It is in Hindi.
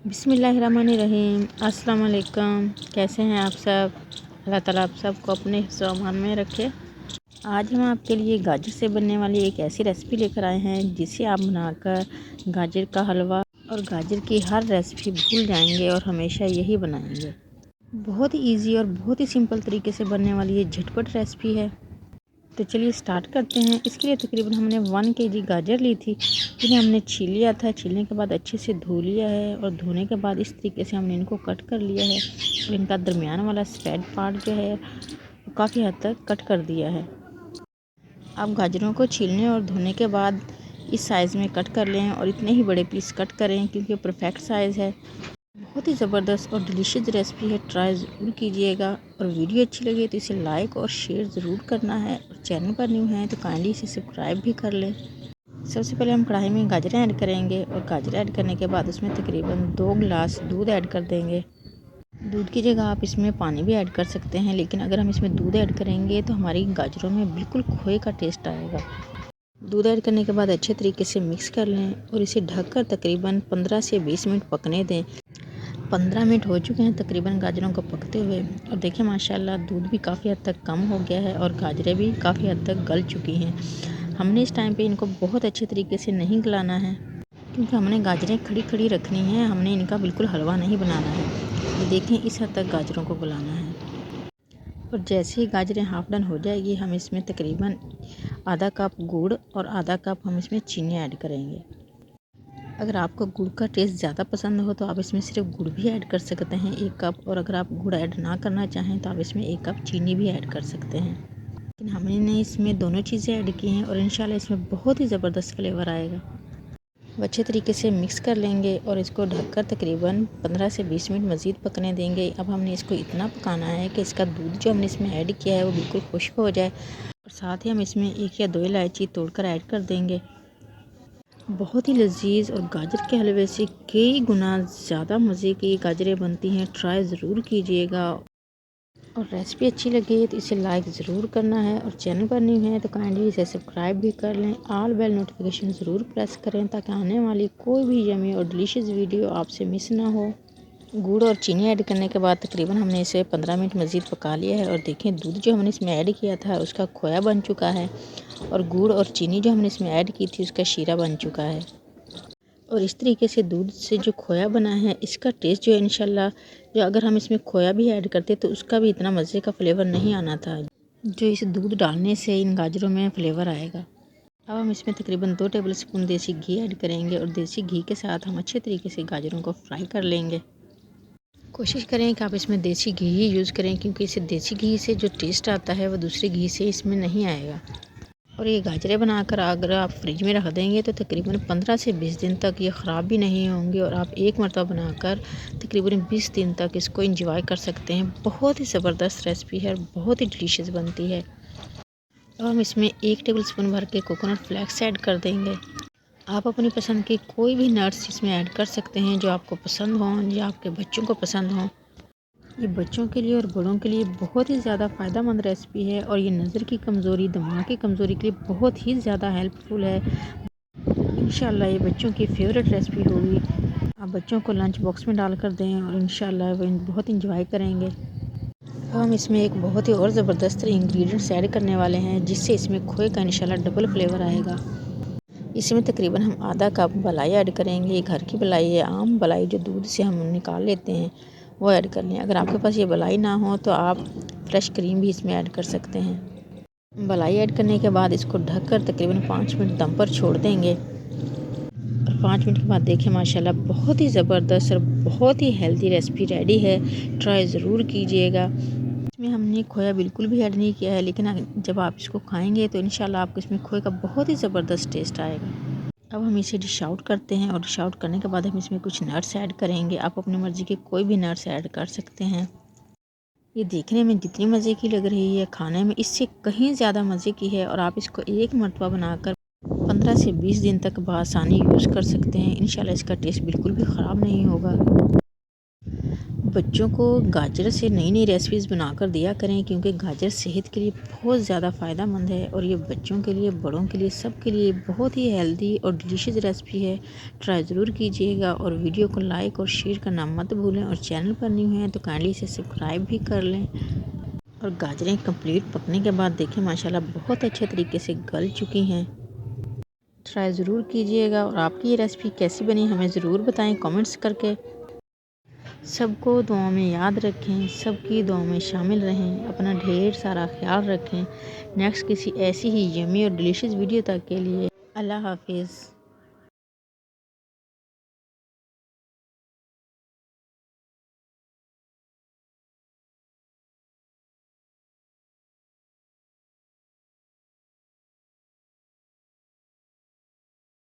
बिस्मिल्लाहिर्रहमानिर्रहीम। अस्सलाम वालेकुम। कैसे हैं आप सब? अल्लाह ताला आप सबको अपने हिफ्ज़-ओ-अमान में रखे। आज हम आपके लिए गाजर से बनने वाली एक ऐसी रेसिपी लेकर आए हैं जिसे आप बनाकर गाजर का हलवा और गाजर की हर रेसिपी भूल जाएंगे और हमेशा यही बनाएंगे। बहुत ही ईजी और बहुत ही सिंपल तरीके से बनने वाली ये झटपट रेसिपी है। तो चलिए स्टार्ट करते हैं। इसके लिए तकरीबन हमने 1 केजी गाजर ली थी, जिन्हें हमने छील लिया था। छीलने के बाद अच्छे से धो लिया है और धोने के बाद इस तरीके से हमने इनको कट कर लिया है और इनका दरमियान वाला स्प्रेड पार्ट जो है वो काफ़ी हद तक कट कर दिया है। आप गाजरों को छीलने और धोने के बाद इस साइज़ में कट कर लें और इतने ही बड़े पीस कट करें क्योंकि परफेक्ट साइज़ है। बहुत ही ज़बरदस्त और डिलीशियस रेसिपी है, ट्राई ज़रूर कीजिएगा। और वीडियो अच्छी लगे तो इसे लाइक और शेयर ज़रूर करना है और चैनल पर न्यू हैं तो काइंडली इसे सब्सक्राइब भी कर लें। सबसे पहले हम कढ़ाई में गाजरें ऐड करेंगे और गाजर ऐड करने के बाद उसमें तकरीबन 2 गिलास दूध ऐड कर देंगे। दूध की जगह आप इसमें पानी भी ऐड कर सकते हैं, लेकिन अगर हम इसमें दूध ऐड करेंगे तो हमारी गाजरों में बिल्कुल खोए का टेस्ट आएगा। दूध ऐड करने के बाद अच्छे तरीके से मिक्स कर लें और इसे ढककर तकरीबन 15 से 20 मिनट पकने दें। 15 मिनट हो चुके हैं तकरीबन गाजरों को पकते हुए और देखिए माशाल्लाह दूध भी काफ़ी हद तक कम हो गया है और गाजरें भी काफ़ी हद तक गल चुकी हैं। हमने इस टाइम पे इनको बहुत अच्छे तरीके से नहीं गलाना है क्योंकि हमने गाजरें खड़ी खड़ी रखनी है, हमने इनका बिल्कुल हलवा नहीं बनाना है। ये देखें इस हद तक गाजरों को गलाना है। और जैसे ही गाजरें हाफ डन हो जाएगी हम इसमें तकरीबन आधा कप गुड़ और आधा कप हम इसमें चीनी ऐड करेंगे। अगर आपको गुड़ का टेस्ट ज़्यादा पसंद हो तो आप इसमें सिर्फ गुड़ भी ऐड कर सकते हैं 1 कप, और अगर आप गुड़ ऐड ना करना चाहें तो आप इसमें 1 कप चीनी भी ऐड कर सकते हैं। लेकिन हमने इसमें दोनों चीज़ें ऐड की हैं और इंशाल्लाह इसमें बहुत ही ज़बरदस्त फ्लेवर आएगा। अच्छे तरीके से मिक्स कर लेंगे और इसको ढककर तकरीबन 15 से 20 मिनट मज़ीद पकने देंगे। अब हमने इसको इतना पकाना है कि इसका दूध जो हमने इसमें ऐड किया है वो बिल्कुल खुश्क हो जाए और साथ ही हम इसमें 1 या 2 इलायची तोड़कर ऐड कर देंगे। बहुत ही लजीज और गाजर के हलवे से कई गुना ज़्यादा मज़े की गाजरें बनती हैं। ट्राई ज़रूर कीजिएगा और रेसिपी अच्छी लगे तो इसे लाइक ज़रूर करना है और चैनल पर न्यू है तो काइंडली इसे सब्सक्राइब भी कर लें। ऑल बेल नोटिफिकेशन ज़रूर प्रेस करें ताकि आने वाली कोई भी यमी और डिलीशियस वीडियो आपसे मिस ना हो। गुड़ और चीनी ऐड करने के बाद तकरीबन हमने इसे 15 मिनट मज़ीद पका लिया है और देखें दूध जो हमने इसमें ऐड किया था उसका खोया बन चुका है और गुड़ और चीनी जो हमने इसमें ऐड की थी उसका शीरा बन चुका है। और इस तरीके से दूध से जो खोया बना है इसका टेस्ट जो है इंशाल्लाह, जो अगर हम इसमें खोया भी ऐड करते तो उसका भी इतना मज़े का फ्लेवर नहीं आना था जो इस दूध डालने से इन गाजरों में फ्लेवर आएगा। अब हम इसमें तकरीबन 2 टेबल स्पून देसी घी ऐड करेंगे और देसी घी के साथ हम अच्छे तरीके से गाजरों को फ्राई कर लेंगे। कोशिश करें कि आप इसमें देसी घी ही यूज़ करें क्योंकि इसे देसी घी से जो टेस्ट आता है वो दूसरे घी से इसमें नहीं आएगा। और ये गाजरें बनाकर अगर आप फ्रिज में रख देंगे तो तकरीबन 15 से 20 दिन तक ये ख़राब भी नहीं होंगे और आप एक मरतबा बनाकर तकरीबन 20 दिन तक इसको इंजॉय कर सकते हैं। बहुत ही ज़बरदस्त रेसिपी है और बहुत ही डिलीशियस बनती है। अब हम इसमें 1 टेबल स्पून भर के कोकोनट फ्लेक्स ऐड कर देंगे। आप अपनी पसंद के कोई भी नट्स इसमें ऐड कर सकते हैं जो आपको पसंद हों या आपके बच्चों को पसंद हों। ये बच्चों के लिए और बड़ों के लिए बहुत ही ज़्यादा फ़ायदेमंद रेसिपी है और ये नज़र की कमज़ोरी, दिमाग की कमज़ोरी के लिए बहुत ही ज़्यादा हेल्पफुल है। इंशाल्लाह ये बच्चों की फेवरेट रेसिपी होगी। आप बच्चों को लंच बॉक्स में डाल कर दें और इंशाल्लाह वो बहुत इंजॉय करेंगे। अब हम इसमें एक बहुत ही और ज़बरदस्त इंग्रेडिएंट्स ऐड करने वाले हैं जिससे इसमें खोए का इंशाल्लाह डबल फ्लेवर आएगा। इसमें तकरीबन हम आधा कप मलाई ऐड करेंगे। ये घर की मलाई है, आम मलाई जो दूध से हम निकाल लेते हैं वो ऐड कर लें। अगर आपके पास ये मलाई ना हो तो आप फ्रेश क्रीम भी इसमें ऐड कर सकते हैं। मलाई ऐड करने के बाद इसको ढककर तकरीबन 5 मिनट दम पर छोड़ देंगे और 5 मिनट के बाद देखें माशाल्लाह बहुत ही ज़बरदस्त और बहुत ही हेल्दी रेसिपी रेडी है। ट्राई ज़रूर कीजिएगा। इसमें हमने खोया बिल्कुल भी ऐड नहीं किया है, लेकिन जब आप इसको खाएंगे तो इंशाल्लाह आपको इसमें खोए का बहुत ही ज़बरदस्त टेस्ट आएगा। अब हम इसे डिश आउट करते हैं और डिश आउट करने के बाद हम इसमें कुछ नट्स ऐड करेंगे। आप अपनी मर्ज़ी के कोई भी नट्स ऐड कर सकते हैं। ये देखने में जितनी मज़े की लग रही है खाने में इससे कहीं ज़्यादा मज़े की है और आप इसको एक मरतबा बनाकर 15 से 20 दिन तक बआसानी यूज़ कर सकते हैं। इंशाल्लाह इसका टेस्ट बिल्कुल भी ख़राब नहीं होगा। बच्चों को गाजर से नई नई रेसिपीज़ बनाकर दिया करें, क्योंकि गाजर सेहत के लिए बहुत ज़्यादा फ़ायदेमंद है और ये बच्चों के लिए, बड़ों के लिए, सब के लिए बहुत ही हेल्दी और डिलीशियस रेसिपी है। ट्राई ज़रूर कीजिएगा और वीडियो को लाइक और शेयर करना मत भूलें, और चैनल पर न्यू हैं तो काइंडली इसे सब्सक्राइब भी कर लें। और गाजरें कंप्लीट पकने के बाद देखें माशाल्लाह बहुत अच्छे तरीके से गल चुकी हैं। ट्राई ज़रूर कीजिएगा और आपकी ये रेसिपी कैसी बनी हमें ज़रूर बताएं कमेंट्स करके। सबको दुआओं में याद रखें, सबकी दुआओं में शामिल रहें, अपना ढेर सारा ख्याल रखें। नेक्स्ट किसी ऐसी ही यम्मी और डिलीशियस वीडियो तक के लिए अल्लाह हाफिज़।